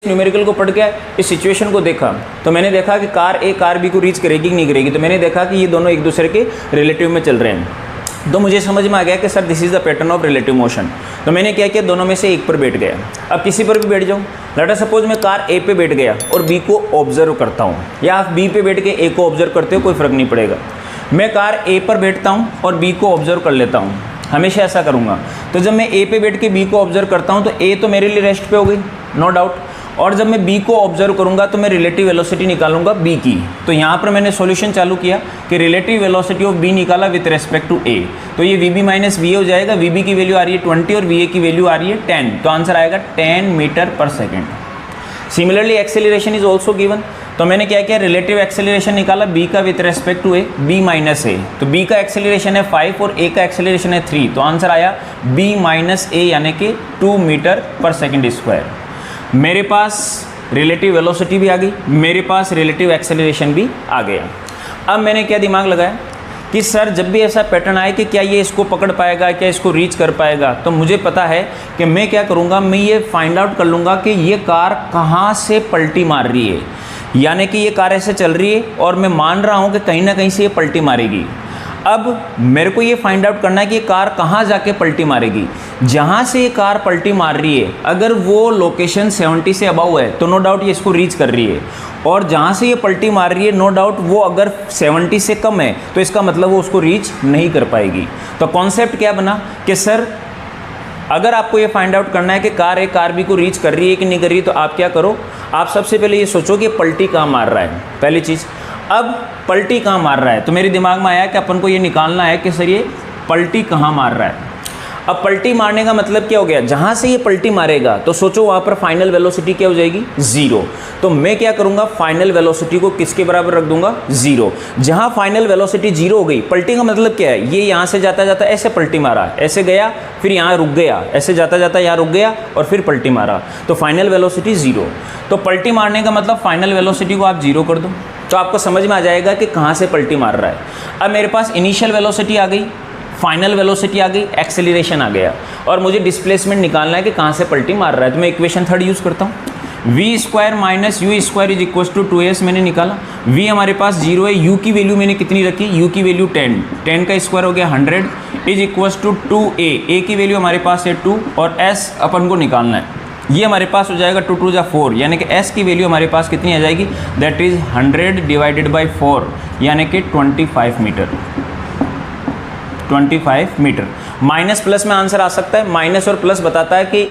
Numerical को पढ़ के इस सिचुएशन को देखा तो मैंने देखा कि कार ए कार बी को रीच करेगी कि नहीं करेगी। तो मैंने देखा कि ये दोनों एक दूसरे के रिलेटिव में चल रहे हैं। तो मुझे समझ में आ गया कि sir this is the pattern of relative motion. तो मैंने क्या किया, दोनों में से एक पर बैठ गया। अब किसी पर भी बैठ जाऊँ, लेट अस सपोज मैं कार ए पे बैठ गया और बी को ऑब्जर्व करता हूँ, या आप बी पे बैठ के ए को ऑब्जर्व करते हो, कोई फ़र्क नहीं पड़ेगा। मैं कार ए पर बैठता हूँ और बी को ऑब्जर्व कर लेता हूँ, हमेशा ऐसा करूँगा। तो जब मैं ए पे बैठ के बी को ऑब्जर्व करता हूँ तो ए तो मेरे लिए रेस्ट पे हो गई, नो डाउट। और जब मैं बी को ऑब्जर्व करूंगा तो मैं रिलेटिव वेलोसिटी निकालूंगा बी की। तो यहाँ पर मैंने सॉल्यूशन चालू किया कि रिलेटिव वेलोसिटी ऑफ बी निकाला विथ रेस्पेक्ट टू ए। तो ये V B minus V A हो जाएगा। वी बी की वैल्यू आ रही है 20 और वी ए की वैल्यू आ रही है 10। तो आंसर आएगा 10 metre per second. Similarly acceleration is also given. तो मैंने क्या किया, रिलेटिव एक्सेलरेशन निकाला बी का with respect to A, B minus A. तो बी का एक्सेलरेशन है 5 और ए का एक्सेलरेशन है 3। तो आंसर आया बी माइनस ए यानी कि 2 मीटर पर सेकेंड स्क्वायर। मेरे पास रिलेटिव वेलोसिटी भी आ गई, मेरे पास रिलेटिव एक्सेलरेशन भी आ गया। अब मैंने क्या दिमाग लगाया कि सर जब भी ऐसा पैटर्न आए कि क्या ये इसको पकड़ पाएगा, क्या इसको रीच कर पाएगा, तो मुझे पता है कि मैं क्या करूँगा, मैं ये फाइंड आउट कर लूँगा कि ये कार कहाँ से पलटी मार रही है। यानी कि ये कार ऐसे चल रही है और मैं मान रहा हूँ कि कहीं ना कहीं से ये पलटी मारेगी। अब मेरे को ये फाइंड आउट करना है कि ये कार कहाँ जाके पलटी मारेगी। जहाँ से ये कार पलटी मार रही है, अगर वो लोकेशन 70 से अबव है तो नो डाउट ये इसको रीच कर रही है। और जहाँ से ये पलटी मार रही है, नो डाउट वो अगर 70 से कम है तो इसका मतलब वो उसको रीच नहीं कर पाएगी। तो कॉन्सेप्ट क्या बना कि सर अगर आपको ये फाइंड आउट करना है कि कार ए कार बी को रीच कर रही है कि नहीं कर रही है, तो आप क्या करो, आप सबसे पहले ये सोचो कि पलटी कहाँ मार रहा है, पहली चीज़। अब पलटी कहाँ मार रहा है, तो मेरे दिमाग में आया कि अपन को ये निकालना है कि सर ये पलटी कहाँ मार रहा है। अब पलटी मारने का मतलब क्या हो गया, जहाँ से ये पलटी मारेगा तो सोचो वहाँ पर फाइनल वेलोसिटी क्या हो जाएगी, 0। तो मैं क्या करूँगा, फाइनल वेलोसिटी को किसके बराबर रख दूंगा, 0। जहाँ फाइनल वेलोसिटी 0 हो गई, पलटी का मतलब क्या है, ये यहाँ से जाता जाता ऐसे पलटी मारा, ऐसे गया फिर यहाँ रुक गया, ऐसे जाता जाता यहाँ रुक गया और फिर पलटी मारा, तो फाइनल वेलोसिटी 0। तो पलटी मारने का मतलब फाइनल वेलोसिटी को आप 0 कर दो, तो आपको समझ में आ जाएगा कि कहाँ से पलटी मार रहा है। अब मेरे पास इनिशियल वेलोसिटी आ गई, फाइनल वेलोसिटी आ गई, एक्सेलरेशन आ गया, और मुझे डिस्प्लेसमेंट निकालना है कि कहाँ से पलटी मार रहा है। तो मैं इक्वेशन 3 यूज़ करता हूँ, V square minus U square is equal to 2s मैंने निकाला। v हमारे पास 0 है, u की वैल्यू मैंने कितनी रखी, u की वैल्यू 10, 10 का स्क्वायर हो गया 100 is equal to 2a, a की वैल्यू हमारे पास है 2 और s अपन को निकालना है। ये हमारे पास हो जाएगा 2 2 जा 4, यानी कि s की वैल्यू हमारे पास कितनी आ जाएगी, दैट इज़ 100 डिवाइडेड बाई 4 यानी कि 25 मीटर। 25 मीटर। माइनस प्लस में आंसर आ सकता है, माइनस और प्लस बताता है कि